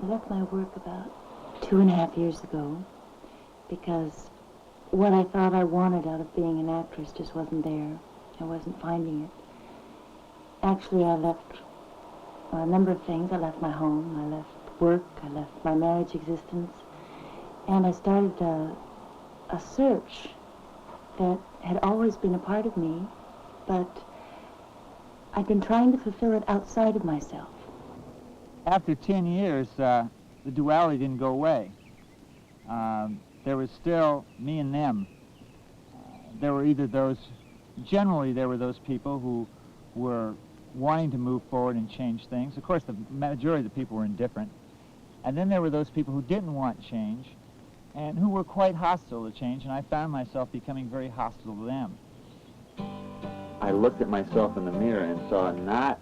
I left my work about 2.5 years ago because what I thought I wanted out of being an actress just wasn't there. I wasn't finding it. Actually, I left a number of things. I left my home, I left work, I left my marriage existence, and I started a search that had always been a part of me, but I'd been trying to fulfill it outside of myself. After 10 years, the duality didn't go away. There was still me and them. There were either those, generally there were those people who were wanting to move forward and change things. Of course, the majority of the people were indifferent. And then there were those people who didn't want change and who were quite hostile to change, and I found myself becoming very hostile to them. I looked at myself in the mirror and saw not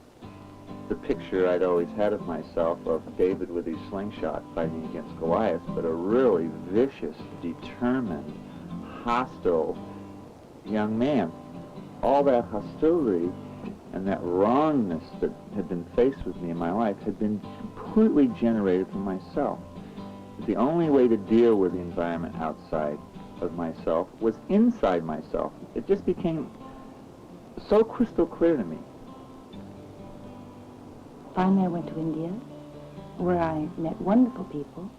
the picture I'd always had of myself of David with his slingshot fighting against Goliath, but a really vicious, determined, hostile young man. All that hostility and that wrongness that had been faced with me in my life had been completely generated from myself. The only way to deal with the environment outside of myself was inside myself. It just became so crystal clear to me. Finally, I went to India, where I met wonderful people,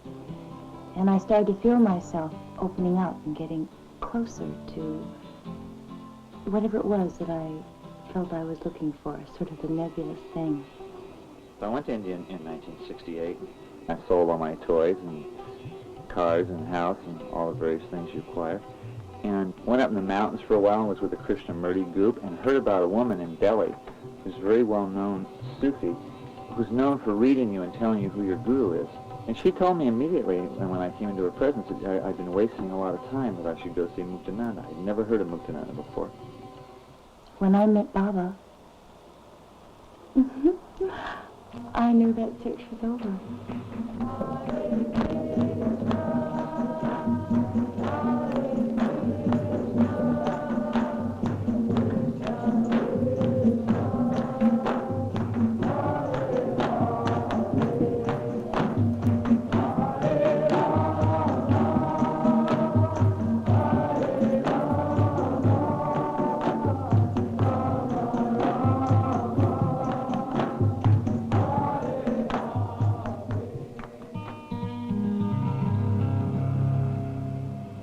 and I started to feel myself opening up and getting closer to whatever it was that I felt I was looking for, sort of the nebulous thing. So I went to India in 1968. I sold all my toys and cars and house and all the various things you acquire, and went up in the mountains for a while and was with the Krishnamurti group and heard about a woman in Delhi who's a very well-known Sufi, who's known for reading you and telling you who your guru is. And she told me immediately, when I came into her presence, that I'd been wasting a lot of time, that I should go see Muktananda. I'd never heard of Muktananda before. When I met Baba, I knew that search was over.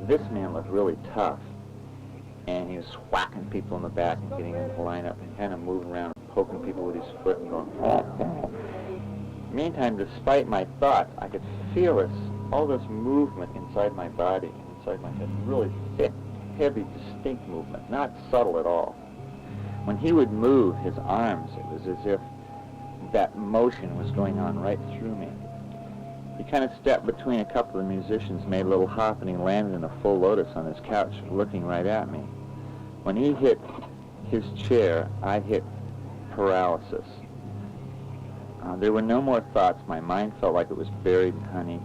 This man looked really tough, and he was whacking people in the back and getting them to line up and kind of moving around and poking people with his foot and going, Meantime, despite my thoughts, I could feel all this movement inside my body, inside my head, really thick, heavy, distinct movement, not subtle at all. When he would move his arms, it was as if that motion was going on right through me. He kind of stepped between a couple of musicians, made a little hop, and he landed in a full lotus on his couch, looking right at me. When he hit his chair, I hit paralysis. There were no more thoughts. My mind felt like it was buried in honey.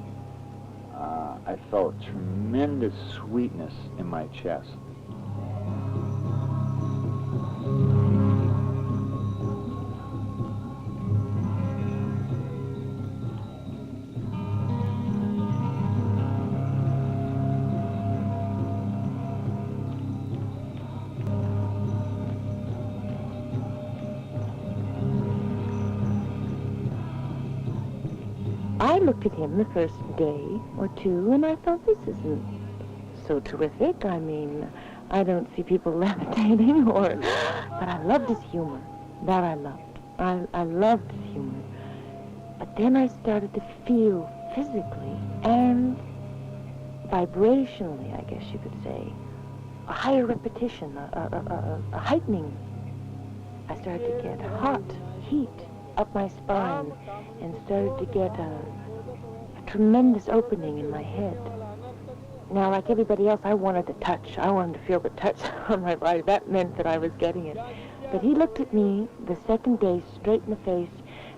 I felt a tremendous sweetness in my chest. I looked at him the first day or two, and I thought, this isn't so terrific. I mean, I don't see people levitating, but I loved his humor. That I loved. I loved his humor. But then I started to feel physically and vibrationally, I guess you could say, a higher repetition, a heightening. I started to get hot heat up my spine and started to get a tremendous opening in my head. Now, like everybody else, I wanted to touch. I wanted to feel the touch on my body. That meant that I was getting it. But he looked at me the second day straight in the face.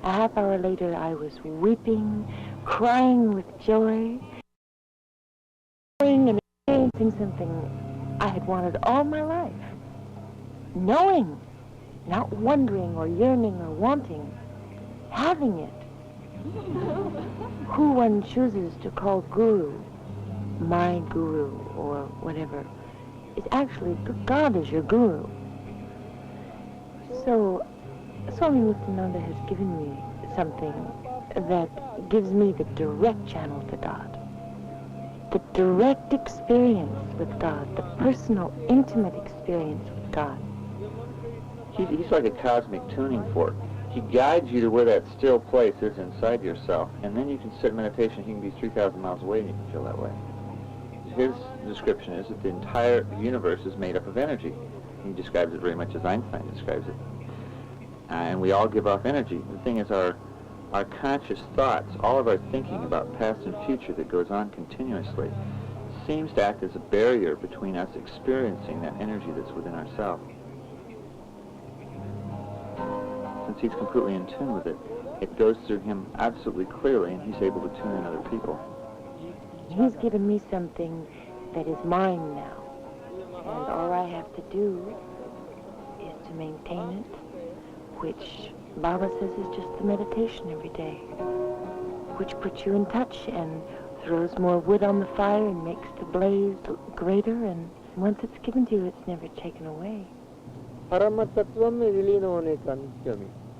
A half hour later, I was weeping, crying with joy, and experiencing something I had wanted all my life. Knowing, not wondering or yearning or wanting, having it. who one chooses to call guru, my guru, or whatever, is actually, God is your guru. So, Swami Nityananda has given me something that gives me the direct channel to God. The direct experience with God, the personal, intimate experience with God. He's like a cosmic tuning fork. He guides you to where that still place is inside yourself, and then you can sit in meditation. He can be 3,000 miles away and you can feel that way. His description is that the entire universe is made up of energy. He describes it very much as Einstein describes it. And we all give off energy. The thing is, our conscious thoughts, all of our thinking about past and future that goes on continuously, seems to act as a barrier between us experiencing that energy that's within ourselves. Since he's completely in tune with it, it goes through him absolutely clearly, and he's able to tune in other people. He's given me something that is mine now, and all I have to do is to maintain it, which Baba says is just the meditation every day, which puts you in touch and throws more wood on the fire and makes the blaze greater, and once it's given to you, it's never taken away.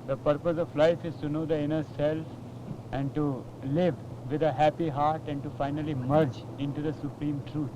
The purpose of life is to know the inner self and to live with a happy heart and to finally merge into the Supreme Truth.